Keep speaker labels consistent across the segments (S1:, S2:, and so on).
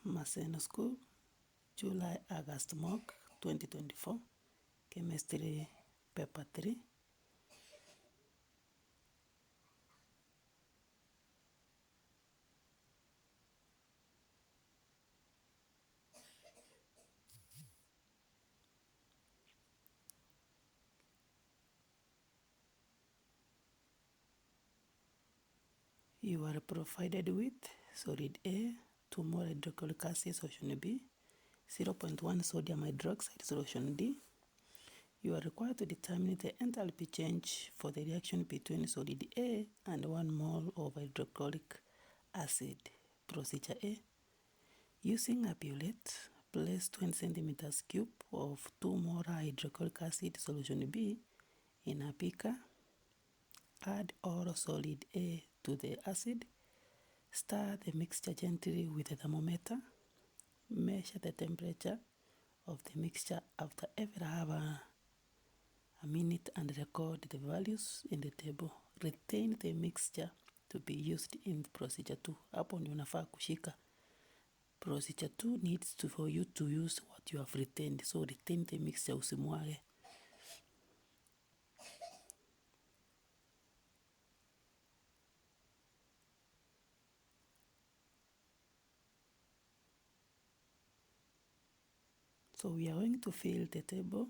S1: Maseno School, July-August mock 2024, Chemistry Paper 3. You are provided with solid A, 2 mole hydrochloric acid solution B, 0.1 sodium hydroxide solution D. You are required to determine the enthalpy change for the reaction between solid A and 1 mole of hydrochloric acid. Procedure A. Using a bullet, place 20 centimeters cube of 2 molar hydrochloric acid solution B in a beaker. Add all solid A to the acid. Stir the mixture gently with a thermometer. Measure the temperature of the mixture after every half a minute and record the values in the table. Retain the mixture to be used in procedure 2. Hapo ndio unafaa kushika. Procedure 2 needs for you to use what you have retained. So retain the mixture, usimwage. So we are going to fill the table.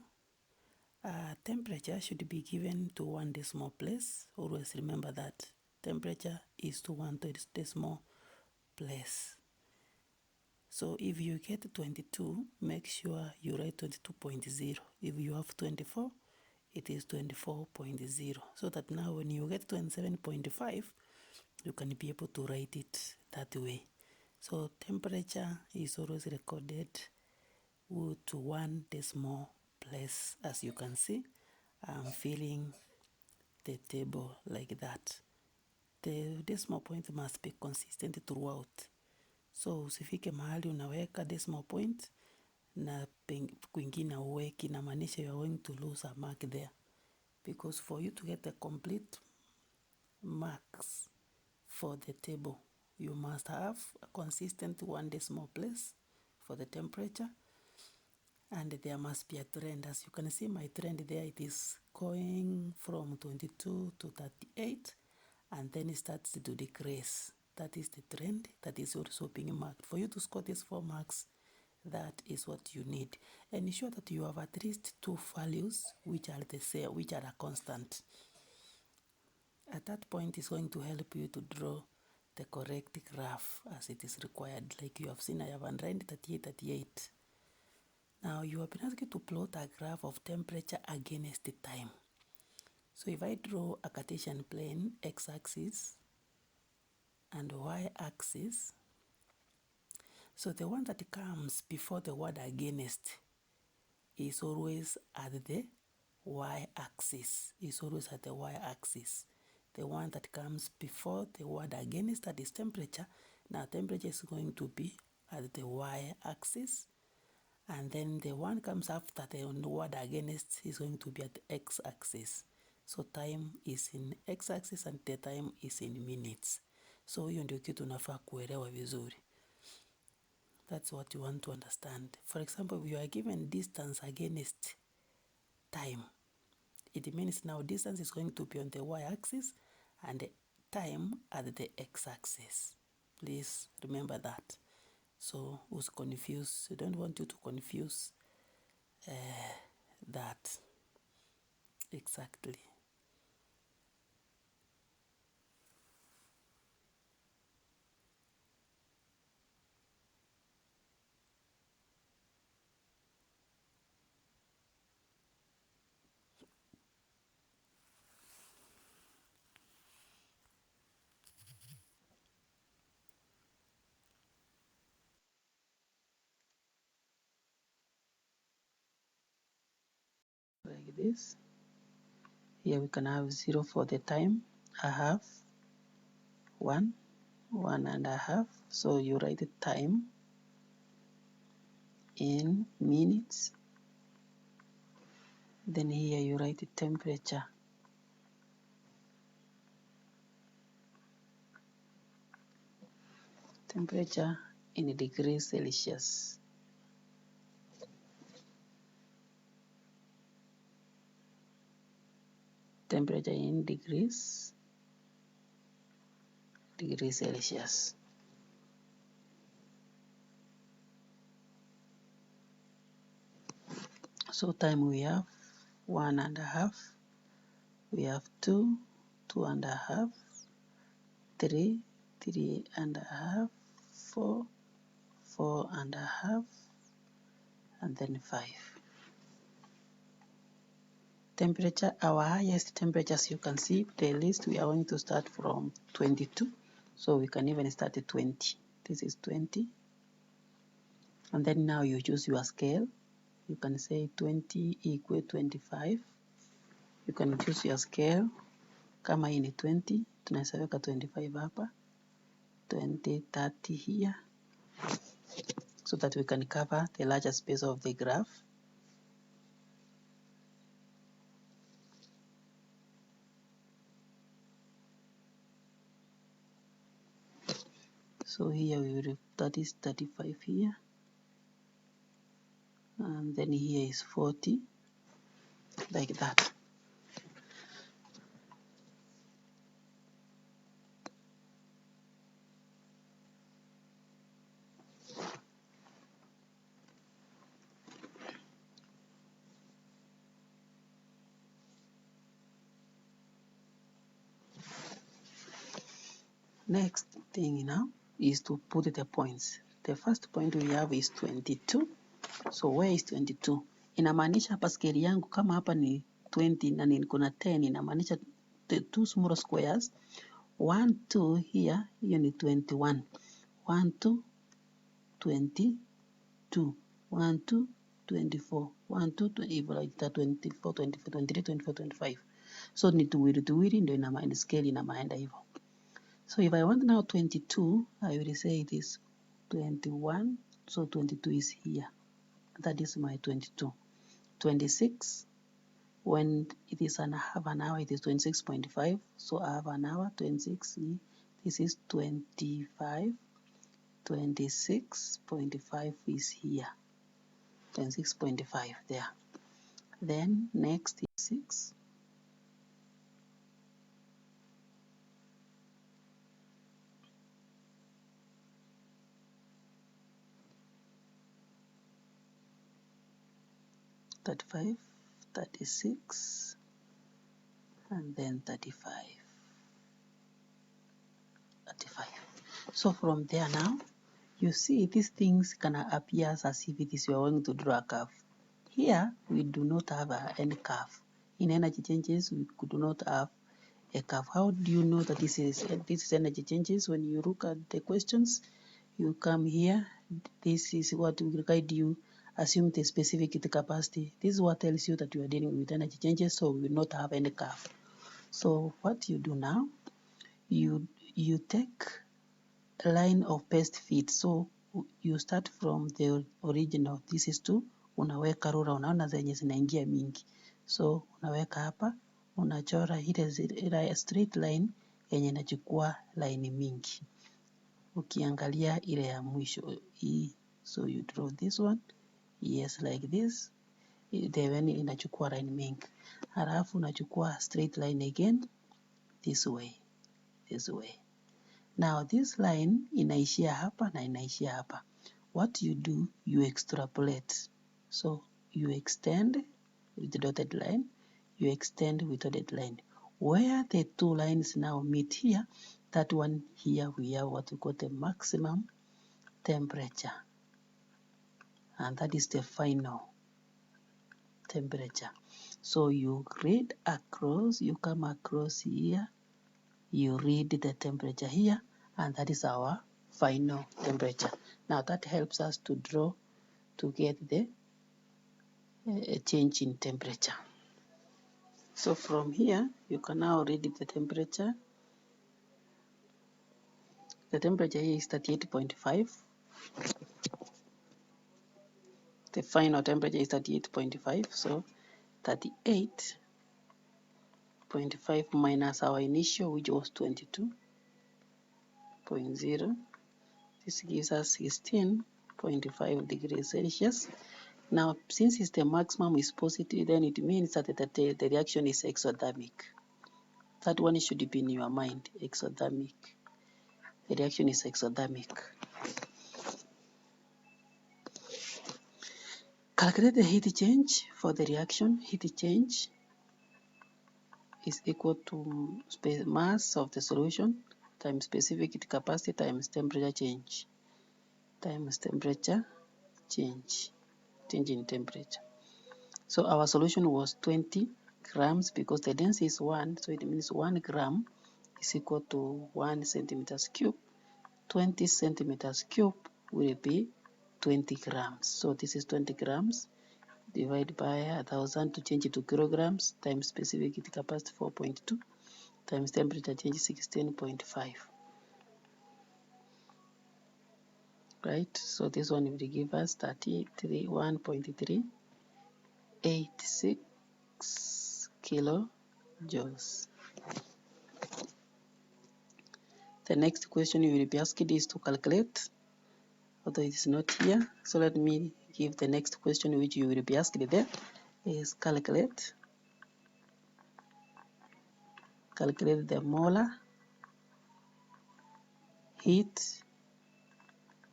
S1: Temperature should be given to 1 decimal place. Always remember that temperature is to 1 decimal place. So if you get 22, make sure you write 22.0. If you have 24, it is 24.0. So that now when you get 27.5, you can be able to write it that way. So temperature is always recorded to 1 decimal place. As you can see, I'm filling the table like that. The decimal point must be consistent throughout. So usifike mahali unaweka decimal point na kwingine uweki, inamaanisha you are going to lose a mark there. Because for you to get the complete marks for the table, you must have a consistent 1 decimal place for the temperature, and there must be a trend. As you can see, my trend there, it is going from 22 to 38, and then it starts to decrease. That is the trend that is also being marked. For you to score these 4 marks, that is what you need. And ensure that you have at least 2 values which are the same, which are a constant. At that point, it's going to help you to draw the correct graph as it is required. Like you have seen, I have underlined 38, 38. Now you have been asked to plot a graph of temperature against the time. So if I draw a Cartesian plane, x-axis and y-axis, so the one that comes before the word against is always at the y-axis, is always at the y-axis. The one that comes before the word against, that is temperature. Now temperature is going to be at the y-axis, and then the one comes after the word against is going to be at the x-axis. So time is in x-axis and the time is in minutes. So hiyo ndio kitu unafaa kuelewa vizuri. That's what you want to understand. For example, if you are given distance against time, it means now distance is going to be on the y-axis and the time at the x-axis. Please remember that. So who's confused? I don't want you to confuse that exactly. Like this. Here we can have 0 for the time, a half, 1, 1.5. So you write the time in minutes. Then here you write the temperature. Temperature in degrees Celsius. Temperature in degrees Celsius. So time we have 1.5, we have 2, 2.5, 3, 3.5, 4, 4.5, and then 5. Temperature, our highest temperatures, you can see the list, we are going to start from 22. So we can even start at 20. This is 20. And then now you choose your scale. You can say 20 equal 25. You can choose your scale. Kama hii ni 20, tunaweza weka 25 hapa. 20, 30 here. So that we can cover the larger space of the graph. So here we will, that is 35 here. And then here is 40, like that. Next thing now is to put the points. The first point we have is 22. So where is 22? Inamaanisha hapa scale yangu kama hapa ni 20 na niko na 10, inamaanisha the two small squares 1 2 here, hiyo ni 21. 1 2 22, 1 2 24, 1 2 hivyo like that, 24 24 23 24 25. So ni tuwili ndio ina scale inamaenda hivyo. So if I want now 22, I will say it is 21. So 22 is here. That is my 22. 26, when it is half an hour, it is 26.5. So half an hour, 26, this is 25. 26.5 is here. 26.5 there. Then next is 6. $35, 36, and then 35. 35. So from there now, you see these things can appear as if it is you are going to draw a curve. Here, we do not have any curve. In energy changes, we could not have a curve. How do you know that this is energy changes? When you look at the questions, you come here. This is what will guide you. Assume the specific capacity. This is what tells you that you are dealing with energy changes, so we will not have any curve. So what you do now, you take a line of best fit. So you start from the original. This is 2. Unaweka rula, unaona zenye zinaingia mingi. So unaweka hapa, unachora ile straight line yenye inachukua line mingi. Ukiangalia ile ya mwisho hii, so you draw this one, yes, like this. Then inachukua line mingi. Halafu unachukua straight line again, this way. Now this line inaishia hapa na inaishia hapa. What you do, you extrapolate. So you extend with the dotted line, you extend with dotted line. Where the two lines now meet here, that one here we have what we call the maximum temperature. And that is the final temperature. So you read across, you come across here, you read the temperature here, and that is our final temperature. Now that helps us to draw to get the change in temperature. So from here, you can now read the temperature. The temperature here is 38.5. The final temperature is 38.5. So 38.5 minus our initial, which was 22.0. This gives us 16.5 degrees Celsius. Now, since the maximum is positive, then it means that the reaction is exothermic. That one should be in your mind, exothermic. The reaction is exothermic. Calculate the heat change for the reaction. Heat change is equal to mass of the solution times specific heat capacity times temperature change change in temperature. So our solution was 20 grams because the density is 1, so it means 1 gram is equal to 1 centimeters cube. 20 centimeters cube will be 20 grams. So this is 20 grams divided by 1,000 to change it to kilograms times specific heat capacity 4.2 times temperature change 16.5. Right, so this one will give us 1.386 kilojoules. The next question you will be asked is to calculate, although it is not here. So let me give the next question which you will be asked there is calculate the molar heat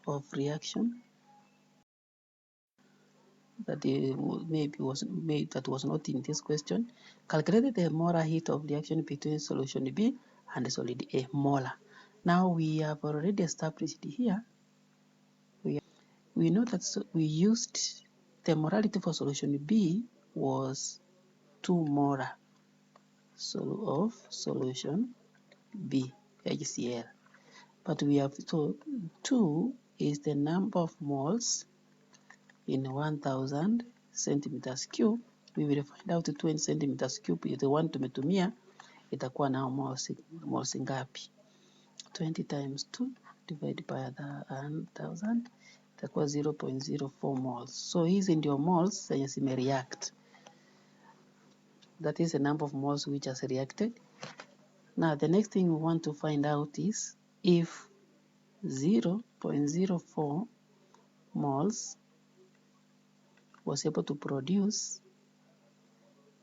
S1: of reaction that that was not in this question. Calculate the molar heat of reaction between solution B and solid A, molar. Now we have already established here. We know that we used the molarity for solution B was 2 molar of solution B, HCl. But we have, so 2 is the number of moles in 1,000 centimeters cube. We will find out 20 centimeters cube is the one tumetumia, itakuwa na moles ngapi? 20 times 2 divided by 1,000 itakuwa 0.04 moles. So hizi ndio moles zenye zimereact. That is the number of moles which has reacted. Now the next thing we want to find out is if 0.04 moles was able to produce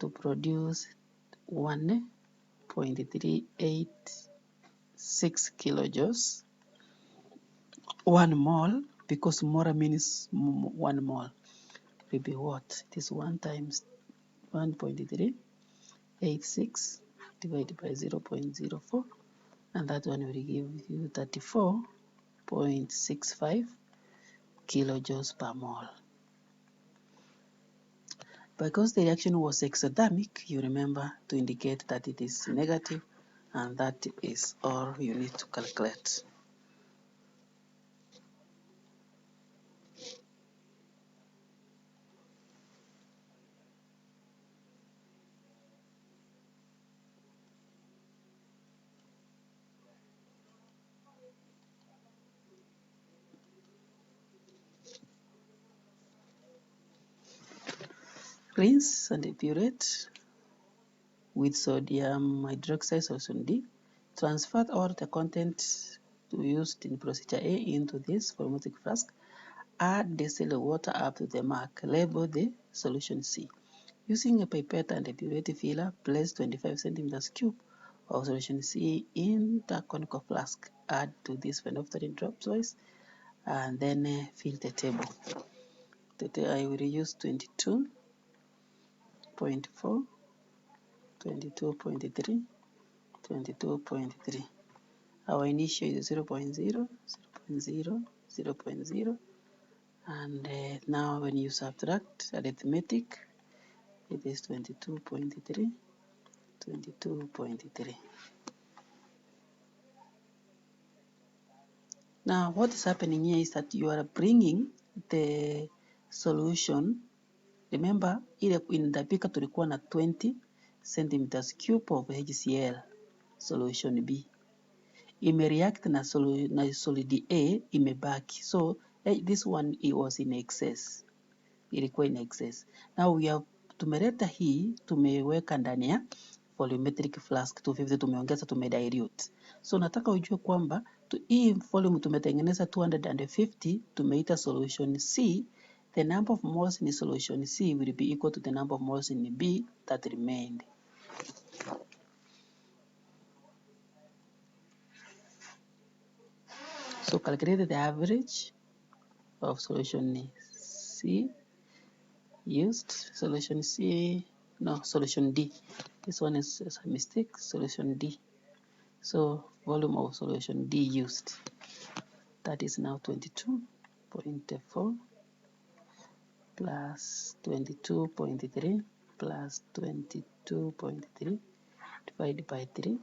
S1: 1.386 kilojoules. 1 mole, because molar means 1 mole, will be what? It is 1 times 1.386 divided by 0.04, and that one will give you 34.65 kilojoules per mole. Because the reaction was exothermic, you remember to indicate that it is negative, and that is all you need to calculate. Rinse and depurate with sodium hydroxide solution D. Transfer all the contents used in procedure A into this photometric flask. Add distilled water up to the mark. Label the solution C. Using a pipette and a pipette filler, place 25 centimeters cube of solution C in the conical flask. Add to this phenolphthalein dropsize and then fill the table. I will use 22.4, 22.3, 22.3. Our initial is 0.0, 0.0, 0.0, and now when you subtract arithmetic, it is 22.3, 22.3. Now what is happening here is that you are bringing the solution. Remember, in the beaker tulikuwa na 20 centimeters cube of HCl solution B. Imereact na solid A imebaki. So this one it was in excess. Ilikuwa in excess. Now we have tumeleta hii tumeweka ndani ya volumetric flask 250, tumeongeza, tumedilute. So nataka ujue kwamba hii volume tumetengeneza 250, tumeita solution C. The number of moles in solution C will be equal to the number of moles in B that remained. So calculate the average of solution C used. Solution C, no, solution D. This one is a mistake, solution D. So volume of solution D used. That is now 22.4 plus 22.3 plus 22.3 divided by 3.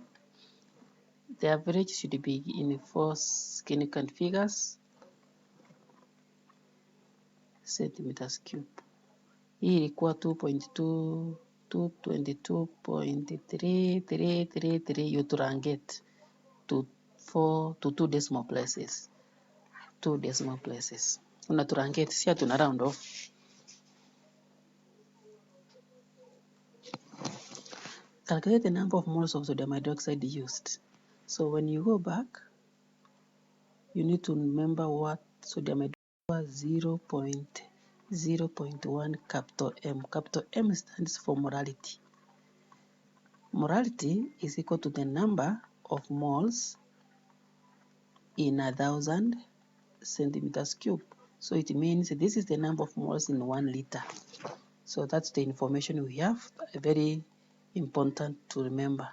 S1: The average should be in 4 significant figures, centimeters cube. Hii ilikuwa 222.3333, you truncate to 2 decimal places. 2 decimal places. Una truncate, si tuna round off. Calculate the number of moles of sodium hydroxide used. So when you go back, you need to remember what sodium hydroxide was 0.1 capital M. Capital M stands for molarity. Molarity is equal to the number of moles in 1,000 centimeters cube. So it means this is the number of moles in 1 liter. So that's the information we have, very important to remember.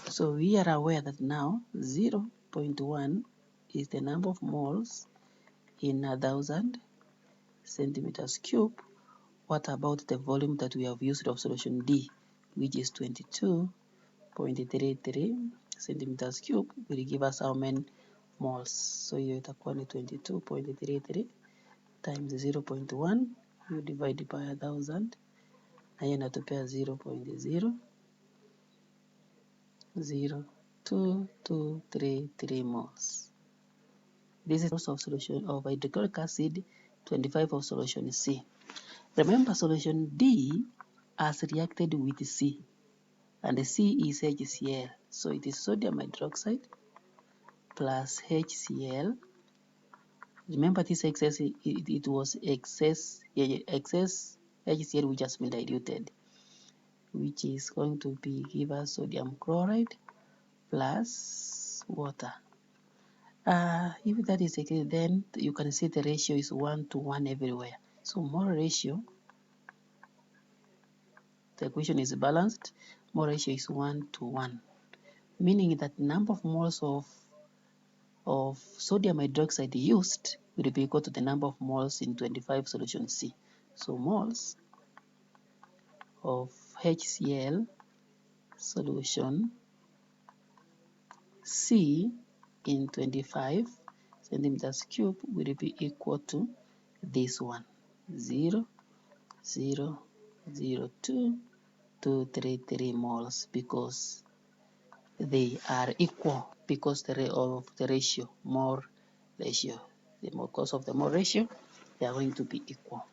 S1: So we are aware that now 0.1 is the number of moles in 1,000 centimeters cube. What about the volume that we have used of solution D, which is 22.33 centimeters cube, will give us how many moles? So hiyo itakuwa ni 22.33 times 0.1, you divide by 1,000, na hiyo inatupea 0.00233 moles. This is of solution of hydrochloric acid, 25 of solution C. Remember, solution D has reacted with C, and the C is HCl. So it is sodium hydroxide plus HCl. Remember this excess, it was excess HCl which has been diluted, which is going to give us sodium chloride plus water. If that is the case, then you can see the ratio is 1 to 1 everywhere. So mole ratio, the equation is balanced. Mole ratio is 1 to 1, meaning that number of moles of sodium hydroxide used will be equal to the number of moles in 25 solution C. So moles of HCl solution C in 25 centimeters cube will be equal to this one, 0.00233 moles, because they are equal, because of the ratio, mole ratio. Because of the mole ratio, they are going to be equal.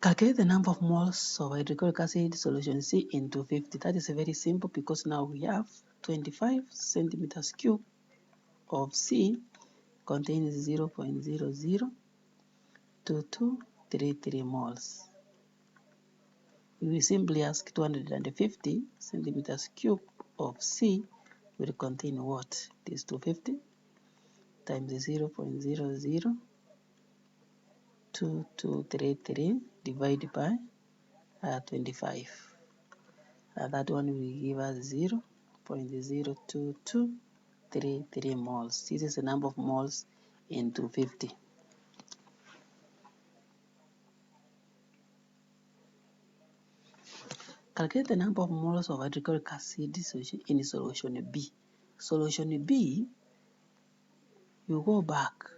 S1: Calculate the number of moles of hydrochloric acid solution C into 50. That is very simple, because now we have 25 centimeters cube of C contains 0.002233 moles. We will simply ask 250 centimeters cube of C will contain what? This 250 times 0.002233 divided by 25. That one will give us 0.02233 moles. This is the number of moles in 250. Calculate the number of moles of hydrochloric acid in solution B. Solution B, you go back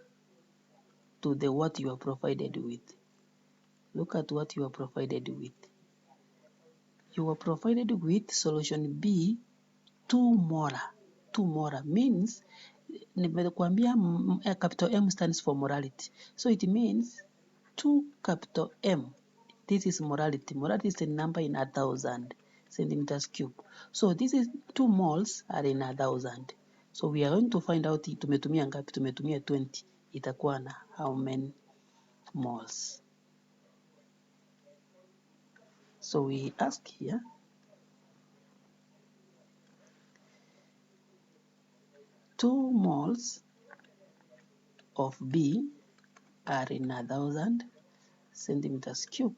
S1: to what you are provided with. Look at what you are provided with. You are provided with solution B 2 molar. 2 molar means nimekuambia capital M stands for molarity. So it means 2 capital M. This is molarity. Molarity is a number in 1,000 centimeters cube. So this is 2 moles are in 1,000. So we are going to find out tumetumia ngapi. Tumetumia 20. Itakuwa na how many moles? So we ask here, two moles of B are in 1,000 centimeters cube.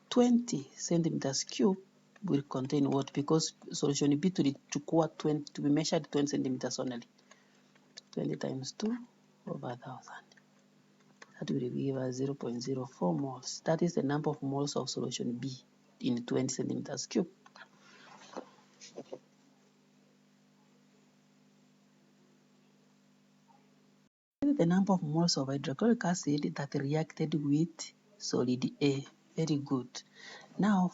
S1: 20 centimeters cube will contain what? Because solution B tulichukua 20, to be measured 20 centimeters only. 20 times 2 over 1,000. That will give us 0.04 moles. That is the number of moles of solution B in 20 centimeters cube. The number of moles of hydrochloric acid that reacted with solid A. Very good. Now,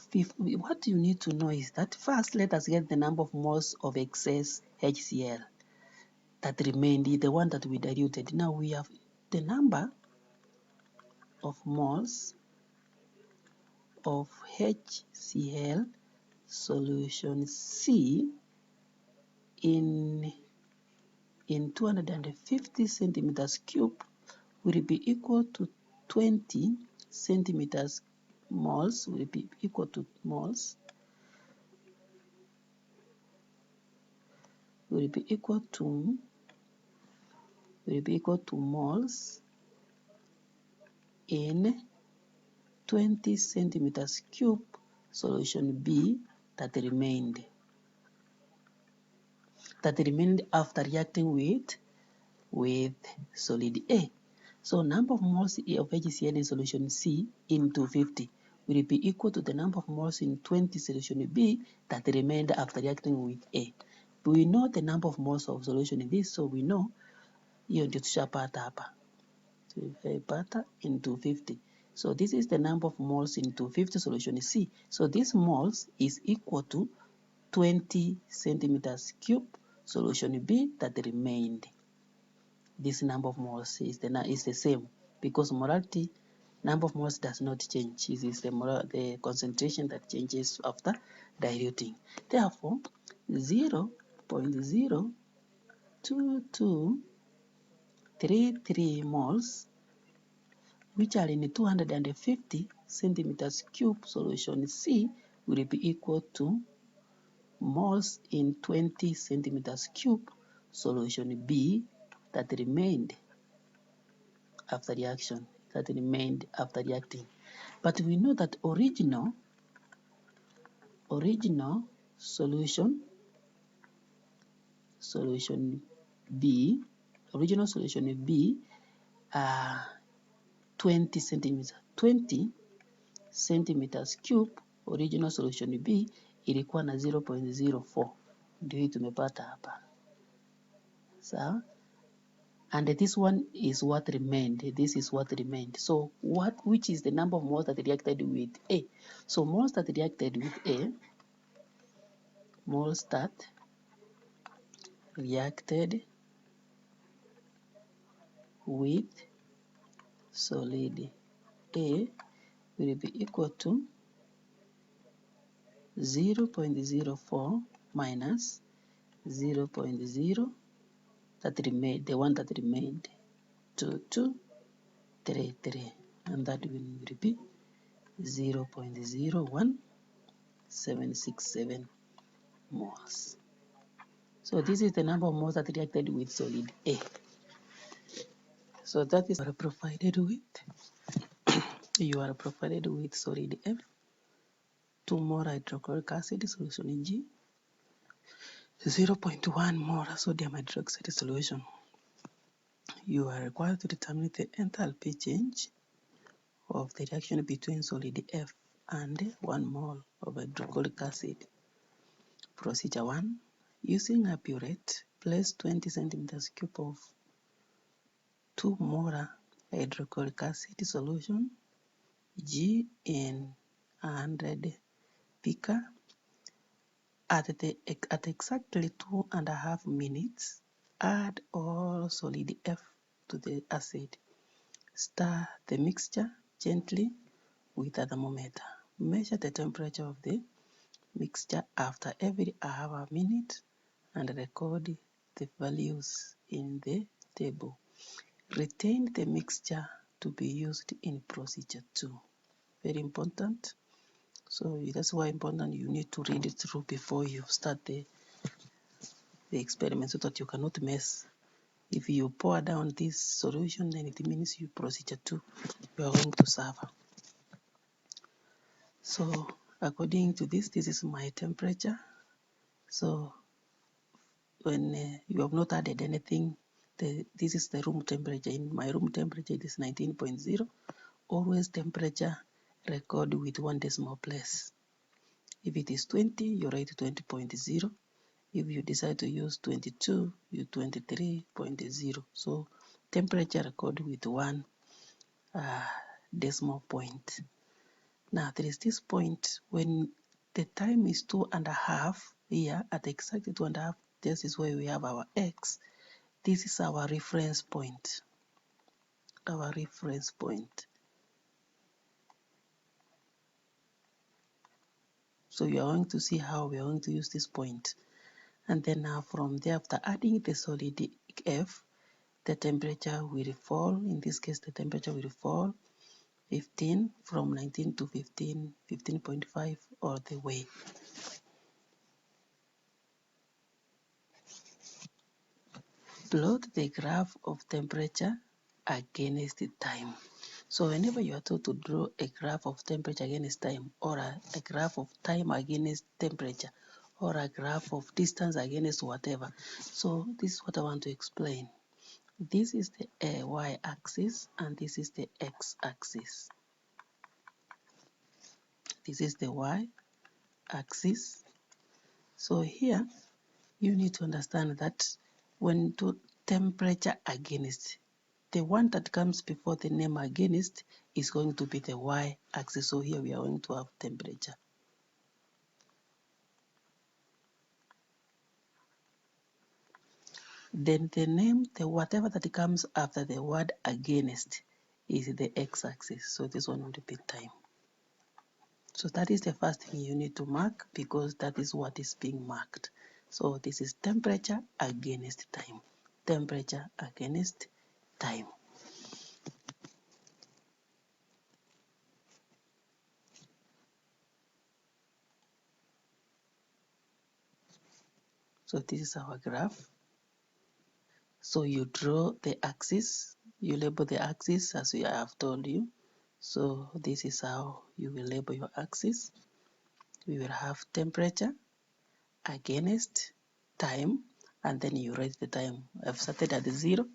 S1: what you need to know is that first, let us get the number of moles of excess HCl that remained, the one that we diluted. Now we have the number of moles of HCl solution C in 250 centimeters cube will be equal to 20 centimeters moles, will be equal to moles, will be equal to moles in 20 centimeters cube solution B that remained after reacting with solid A. So number of moles of HCl in solution C in 250 will be equal to the number of moles in 20 solution B that remained after reacting with A. We know the number of moles of solution in this, so we know hiyo ndio tushapata hapa. Tushapata in 250. So this is the number of moles in 250 solution C. So this moles is equal to 20 centimeters cube solution B that remained. This number of moles is the same because molarity number of moles does not change. It is the concentration that changes after diluting. Therefore, 0.02233 moles, which are in 250 centimeters cube solution C, will be equal to moles in 20 centimeters cube solution B that remained after reaction, But we know that original solution B 20 centimeters cube, original solution B ilikuwa na 0.04. Ndio hii tumepata hapa. Sawa? And this one is what remained. This is what remained. So which is the number of moles that reacted with A? So moles that reacted with A, moles that reacted with solid A will be equal to 0.04 minus 0.0 that remained, the one that remained, 2233, and that will be 0.01767 moles. So this is the number of moles that reacted with solid A. So that is what you are provided with. You are provided with solid F, 2 more hydrochloric acid solution G, 0.1 molar sodium hydroxide solution. You are required to determine the enthalpy change of the reaction between solid F and 1 mole of hydrochloric acid. Procedure 1. Using a burette, place 20 centimeters cube of 2 molar hydrochloric acid solution G in 100 beaker. at exactly 2.5 minutes, add all solid F to the acid. Stir the mixture gently with a thermometer. Measure the temperature of the mixture after every hour minute and record the values in the table. Retain the mixture to be used in procedure 2. Very important. So that's why important you need to read it through before you start the experiment so that you cannot mess. If you pour down this solution, then it means you procedure 2, you are going to suffer. So according to this is my temperature. So when you have not added anything, this is the room temperature. In my room temperature, it is 19.0. Always temperature record with 1 decimal place. If it is 20, you write 20.0. If you decide to use 22, you 23.0. So temperature record with 1 decimal point. Now there is this point when the time is 2.5 here at exactly 2.5. This is where we have our X. This is our reference point. Our reference point. So you are going to see how we are going to use this point. And then now from there, after adding the solid F, the temperature will fall. In this case, the temperature will fall 15 from 19 to 15, 15.5 all the way. Plot the graph of temperature against the time. So whenever you are told to draw a graph of temperature against time, or a graph of time against temperature, or a graph of distance against whatever, so this is what I want to explain. This is the y-axis and this is the x-axis. This is the y-axis. So here you need to understand that when to temperature against, the one that comes before the name against is going to be the y-axis. So here we are going to have temperature. Then the name, the whatever that comes after the word against is the x-axis. So this one will be time. So that is the first thing you need to mark because that is what is being marked. So this is temperature against time. Temperature against time. So this is our graph. So you draw the axis, you label the axis as I have told you. So this is how you will label your axis. We will have temperature against time, and then you write the time. I've started at 0.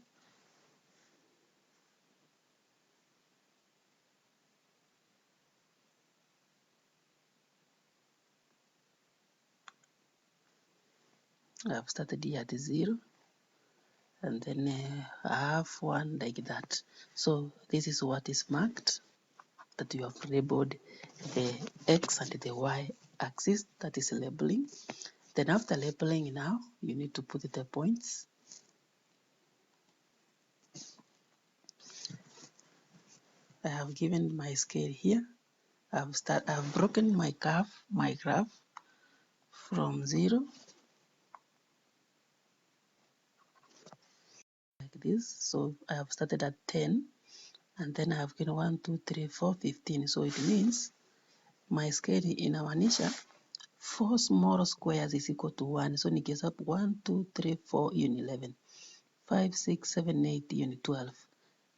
S1: I've started here at 0. And then I have one like that. So this is what is marked, that you have labeled the X and the Y axis, that is labeling. Then after labeling now, you need to put the points. I have given my scale here. I've broken my graph from 0 like this. So I have started at 10, and then I have given 1, 2, 3, 4, 15. So it means my scale in our Nisha, 4 small squares is equal to 1. So nikihesabu 1, 2, 3, 4, hiyo ni 11. 5, 6, 7, 8, hiyo ni 12.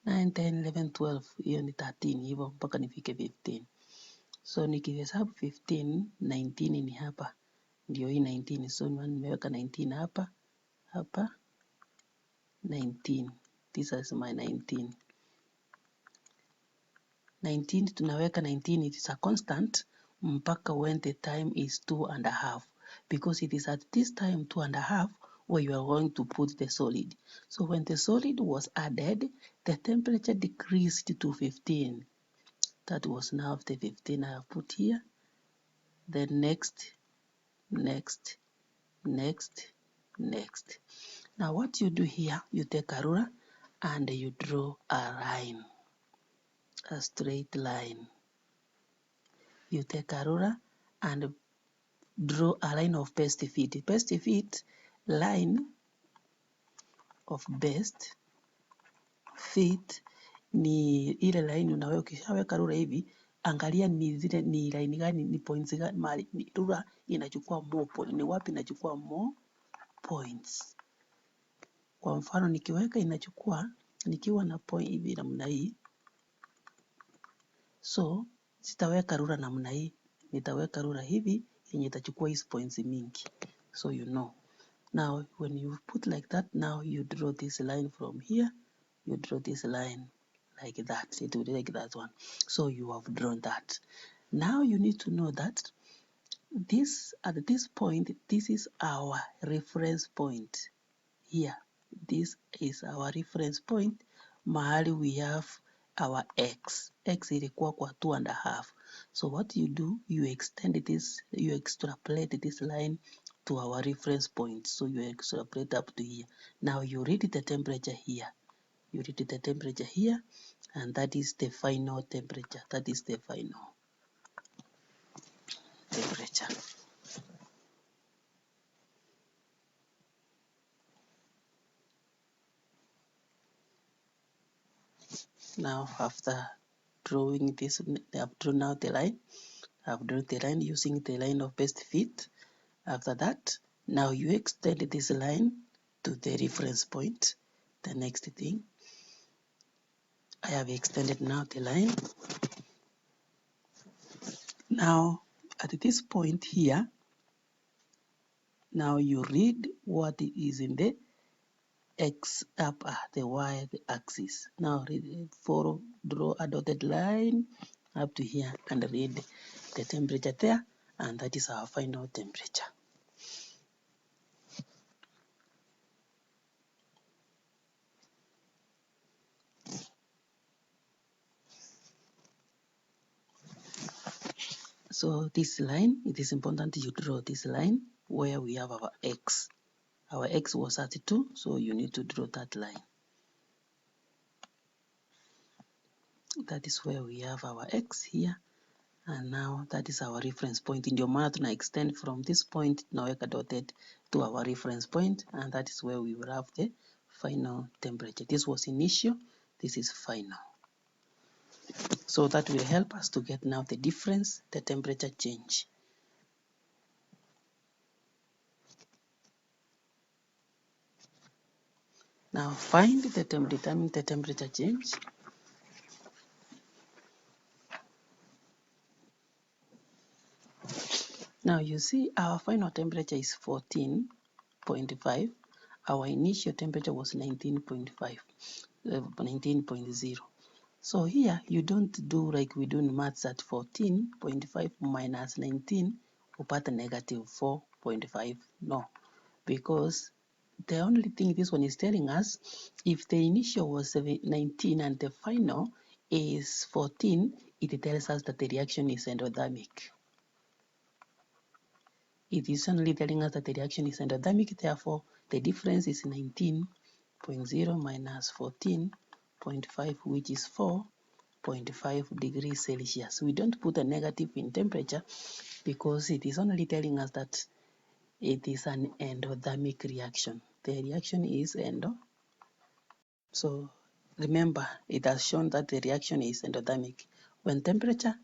S1: 9, 10, 11, 12, hiyo ni 13. Hivyo mpaka nifike 15. So nikihesabu 15, 19 ni hapa. Ndio hii 19. So nimeweka 19 hapa, hapa, 19. This is my 19. 19 tunaweka 19, it is a constant mpaka when the time is 2.5, because it is at this time 2.5 where you are going to put the solid. So when the solid was added, the temperature decreased to 15. That was now the 15 I have put here. Then next next, next, next. Now what you do here, you take a ruler and you draw a line, a straight line. You take a ruler and draw a line of best fit. Best fit, line of best fit ni ile line unaweka, ukishaweka rula hivi, angalia ni zile ni line gani, ni points gani, mali rula inachukua more point, ni wapi inachukua more points. Kwa mfano nikiweka inachukua, nikiwa na point hivi namna hii, so sitaweka rula namna hii, nitaweka rula hivi yenye itachukua hizi points mingi. So you know. Now when you put like that, now you draw this line from here, you draw this line like that, it will be like that one. So you have drawn that. Now you need to know that this, at this point, this is our reference point here. This is our reference point, mahali we have our x. X ilikuwa kwa 2.5. So what you do, you extend this, you extrapolate this line to our reference point. So you extrapolate up to here. Now you read the temperature here. You read the temperature here, and that is the final temperature. That is the final temperature. Now after drawing this, I've drawn out the line. I've drawn the line using the line of best fit. After that, now you extend this line to the reference point. The next thing, I have extended now the line. Now at this point here, now you read what is in the x up the y axis. Now follow, draw a dotted line up to here and read the temperature there, and that is our final temperature. So this line, it is important you draw this line where we have our x. Our x was at 2, so you need to draw that line. That is where we have our x here, and now that is our reference point. Ndio maana tuna extend from this point, tunaweka dotted to our reference point, and that is where we will have the final temperature. This was initial, this is final. So that will help us to get now the difference, the temperature change. Now find the determine the temperature change. Now you see our final temperature is 14.5. Our initial temperature was 19.5, 19.0. So here you don't do like we do in maths at 14.5 minus 19, upate negative 4.5. No, because the only thing this one is telling us, if the initial was 19 and the final is 14, it tells us that the reaction is endothermic. It is only telling us that the reaction is endothermic, therefore the difference is 19.0 minus 14.5, which is 4.5 degrees Celsius. We don't put a negative in temperature because it is only telling us that it is an endothermic reaction. The reaction is endo. So remember, it has shown that the reaction is endothermic. When temperature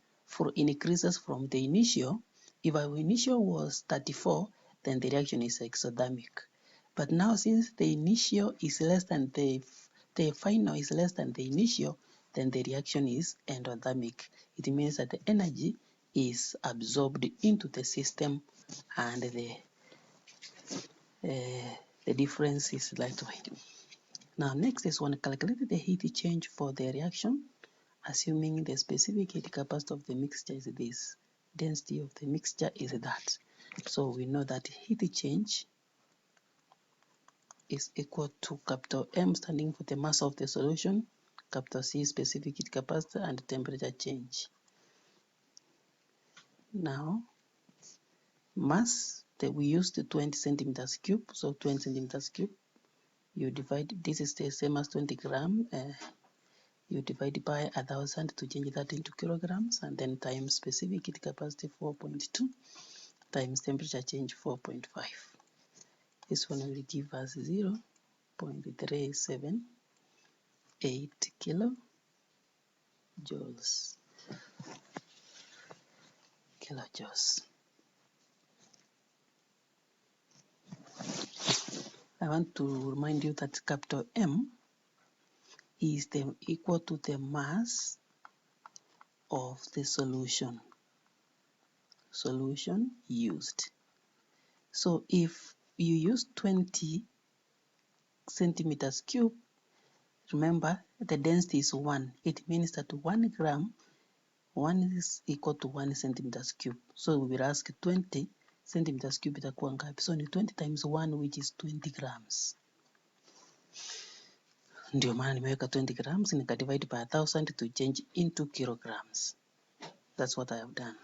S1: increases from the initial, if our initial was 34, then the reaction is exothermic. But now since the initial is less than the final is less than the initial, then the reaction is endothermic. It means that the energy is absorbed into the system and the difference is lightweight. Now next is one, calculate the heat change for the reaction, assuming the specific heat capacity of the mixture is this, density of the mixture is that. So we know that heat change is equal to capital M standing for the mass of the solution, capital C specific heat capacity, and temperature change. Now mass, we used the 20 centimeters cube, so 20 centimeters cube, you divide, this is the same as 20 gram, you divide by 1,000 to change that into kilograms, and then times specific heat capacity 4.2 times temperature change 4.5. This one will give us 0.378 kilojoules. I want to remind you that capital M is equal to the mass of the solution used. So if you use 20 centimeters cube, remember the density is 1. It means that 1 gram, 1 is equal to 1 centimeters cube. So we will ask 20 centimeters cube itakuwa ngapi? So ni 20 times 1, which is 20 grams. Ndio maana nimeweka 20 grams, nika divide by 1,000 to change into kilograms. That's what I have done.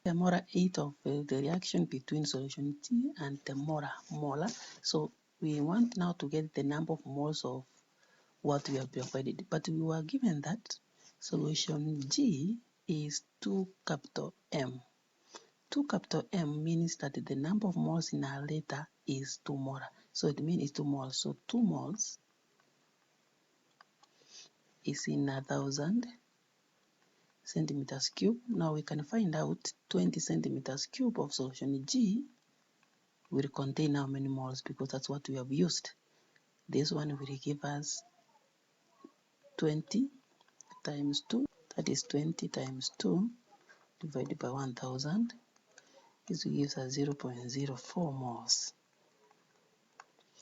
S1: The molar 8 of the reaction between solution T and the molar. So we want now to get the number of moles of what we have provided. But we were given that solution G is 2 capital M. 2 capital M means that the number of moles in our liter is 2 molar. So it means it's 2 moles. So 2 moles is in 1,000 centimeters cube. Now we can find out 20 centimeters cube of solution G will contain how many moles, because that's what we have used. This one will give us 20 times 2, that is 20 times 2 divided by 1,000. This gives us 0.04 moles.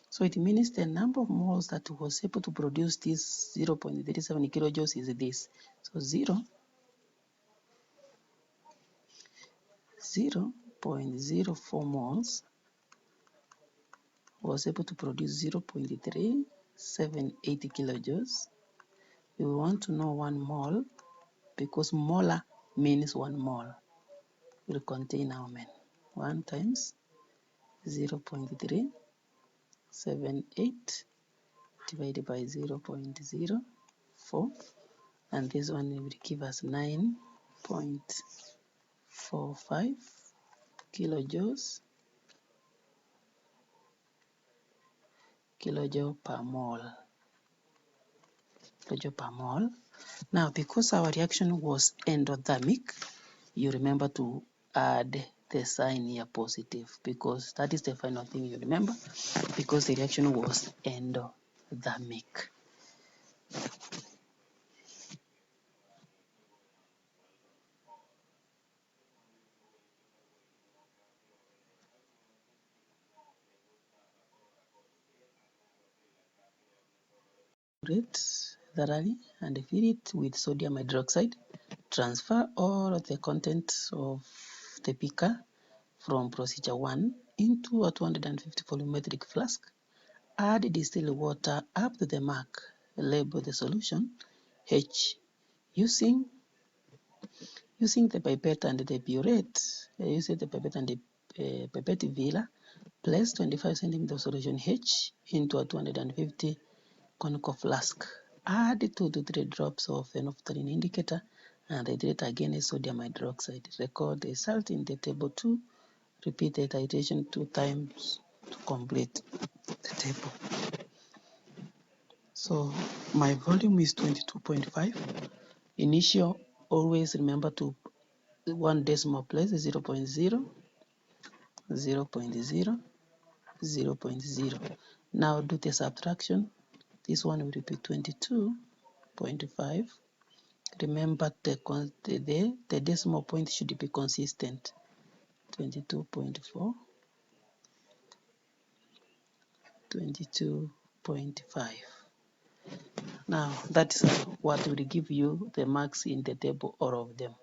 S1: So it means the number of moles that was able to produce this 0.37 kilojoules is this. So 0.04 moles was able to produce 0.378 kilojoules. We want to know 1 mole, because molar means 1 mole will contain how many? 1 times 0.378 divided by 0.04, and this one will give us 9.45 kilojoule per mole. Now, because our reaction was endothermic, you remember to add the sign here positive, because that is the final thing you remember, because the reaction was endothermic. Thoroughly and fill it with sodium hydroxide. Transfer all of the contents of the beaker from procedure 1 into a 250 volumetric flask. Add distilled water up to the mark. Label the solution H using the pipette and the burette. Using the pipette and the pipette villa. Place 25 cm of solution H into a 250 conical flask. Add 2 to 3 drops of phenolphthalein indicator and hydrate again as sodium hydroxide. Record the salt in the table 2. Repeat the titration 2 times to complete the table. So my volume is 22.5. Initial, always remember to 1 decimal place, 0.0, 0.0, 0.0. Now do the subtraction. This one will be 22.5. Remember the decimal point should be consistent. 22.4, 22.5. Now that's what will give you the marks in the table, all of them.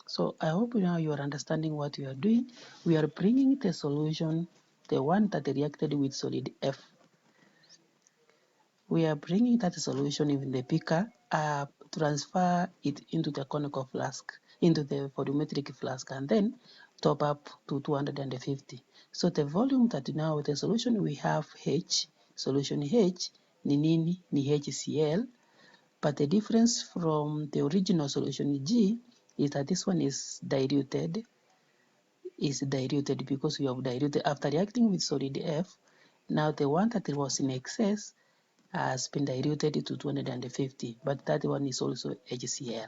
S1: So I hope now you are understanding what we are doing. We are bringing the solution, the one that reacted with solid F. We are bringing that solution in the beaker, transfer it into the conical flask, into the volumetric flask, and then top up to 250. So the volume that now the solution we have H, solution H ni nini? Ni HCl, but the difference from the original solution G is that this one is diluted because we have diluted after reacting with solid F. Now the one that was in excess has been diluted to 250, but that one is also HCl.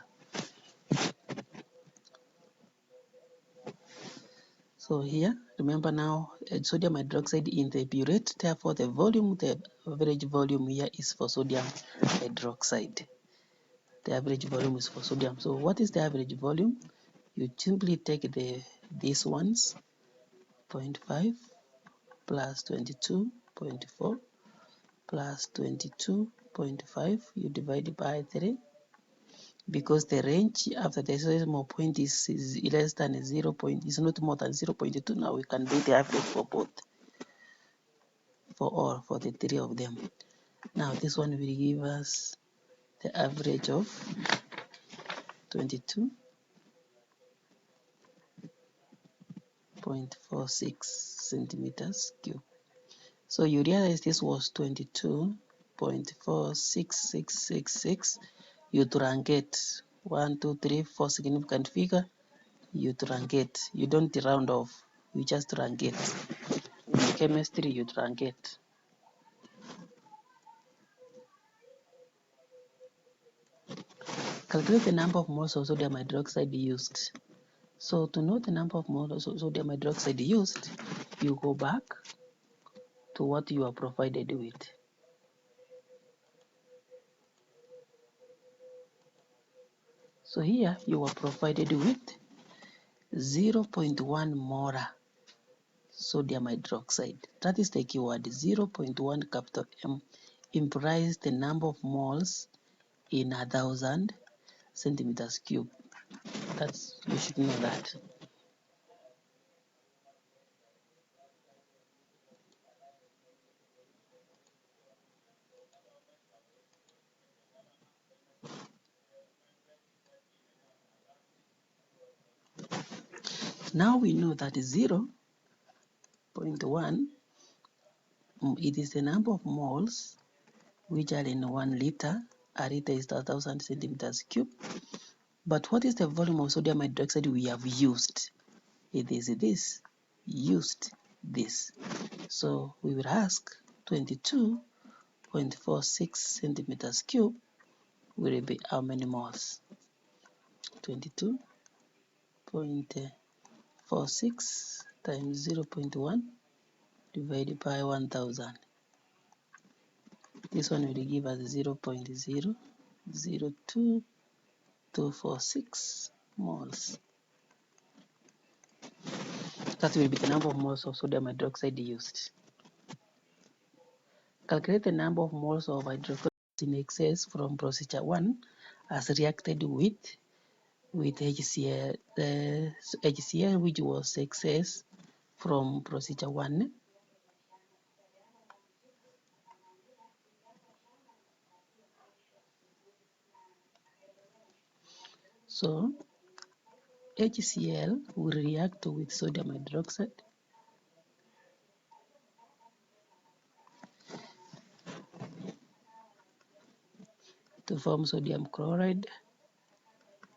S1: So here, remember now, sodium hydroxide in the burette, therefore the volume, the average volume here is for sodium hydroxide. The average volume is for sodium. So what is the average volume? You simply take these ones, 0.5 plus 22.4 plus 22.5, you divide by 3, because the range after the decimal point is less than 0. Is not more than 0.2. Now we can do the average for both, for the three of them. Now this one will give us the average of 22.46 centimeters cube. So you realize this was 22.46666. You truncate 1, 2, 3, 4 significant figure. You truncate. You don't round off. You just truncate. In chemistry, you truncate. Calculate the number of moles of sodium hydroxide used. So to know the number of moles of sodium hydroxide used, you go back to what you are provided with. So here you are provided with 0.1 molar sodium hydroxide. That is the keyword. 0.1 capital M implies the number of moles in 1,000 centimeters cube. You should know that. Now we know that 0.1, it is the number of moles which are in 1 liter. A liter is 1,000 centimeters cube. But what is the volume of sodium hydroxide we have used? It is this, used this. So we will ask 22.46 centimeters cube will be how many moles? 22.46 times 0.1 divided by 1,000. This one will give us 0.002246 moles. That will be the number of moles of sodium hydroxide used. Calculate the number of moles of hydroxide in excess from procedure 1 as reacted with HCl, HCl which was excess from procedure 1. So HCl will react with sodium hydroxide to form sodium chloride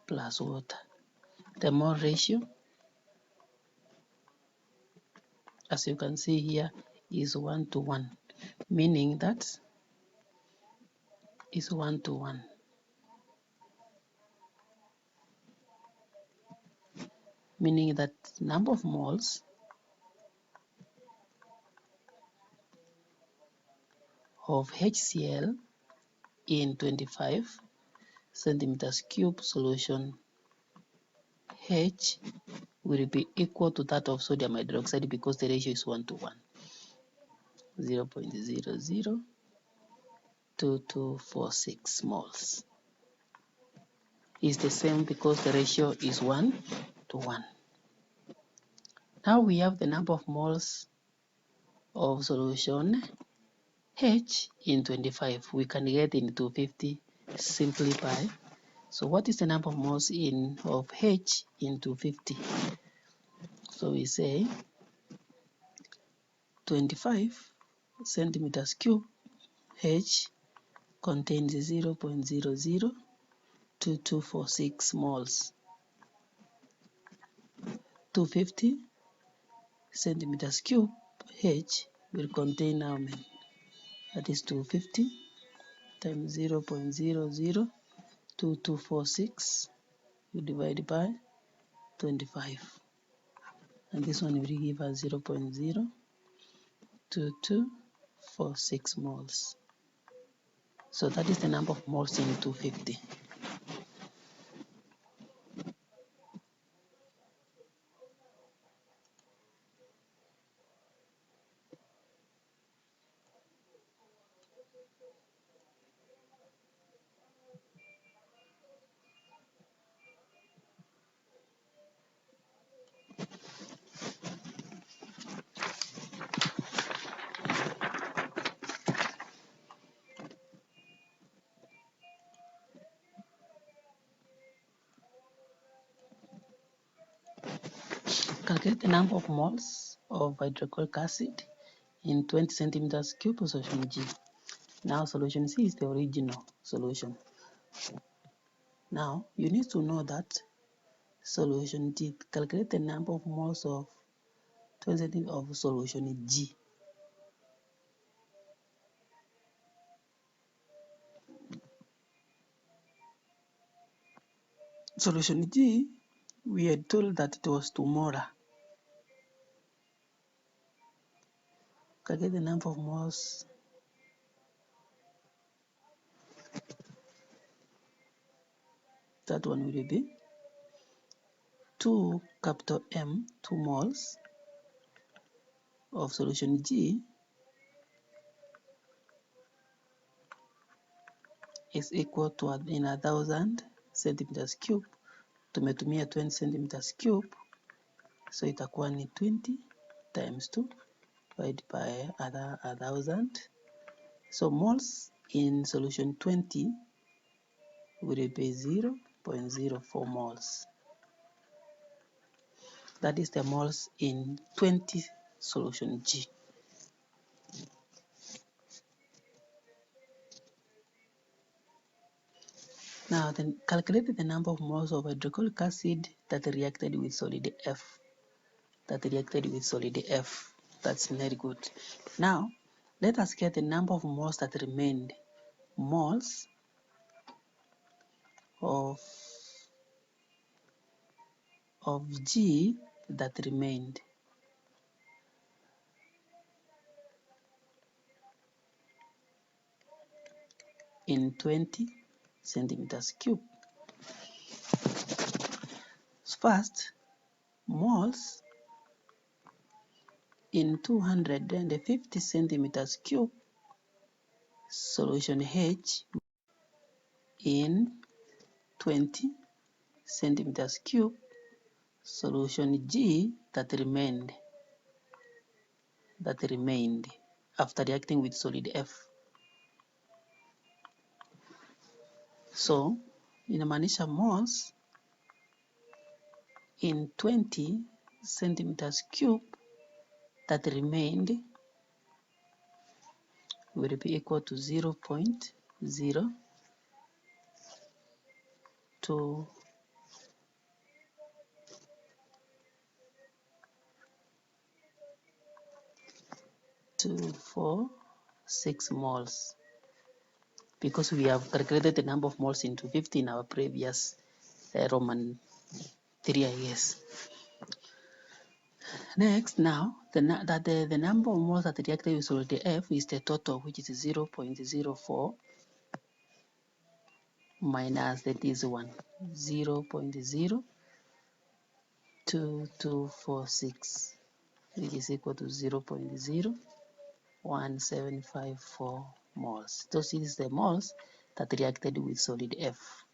S1: plus water. The mole ratio, as you can see here, is 1 to 1, meaning that is 1 to 1. Meaning that number of moles of HCl in 25 centimeters cube solution H will be equal to that of sodium hydroxide because the ratio is 1 to 1. 0.002246 moles is the same because the ratio is 1 to 1. Now we have the number of moles of solution H in 25. We can get in 250 simply by. So what is the number of moles of H in 250? So we say 25 centimeters cube H contains 0.002246 moles. 250 centimeters cube H will contain how many? That is 250 times 0.002246. You divide by 25. And this one will give us 0.02246 moles. So that is the number of moles in 250. Calculate the number of moles of hydrochloric acid in 20 centimeters cube of solution G. Now solution C is the original solution. Now you need to know that solution G, calculate the number of moles of 20 centimeters of solution G. Solution G, we had told that it was 2 molar. Calculate the number of moles. That one will be 2 capital M, 2 moles of solution G is equal to, in 1,000 centimeters cube, tumetumia 20 centimeters cube, so itakuwa ni 20 times 2 divided by 1,000. So moles in solution 20 will be 0.04 moles. That is the moles in 20 solution G. Now then calculate the number of moles of hydrochloric acid that reacted with solid F. That's very good. Now let us get the number of moles that remained. Moles of G that remained. In 20 centimeters cube. First, moles in 250 centimeters cube solution H in 20 centimeters cube solution G that remained after reacting with solid F. So inamaanisha moles in 20 centimeters cube that remained will be equal to 0.02246 moles, because we have calculated the number of moles in 250 in our previous Roman 3, I guess. Next, now the number of moles that reacted with solid F is the total, which is 0.04 minus this one, 0.02246, which is equal to 0.01754 moles. Those is the moles that reacted with solid F.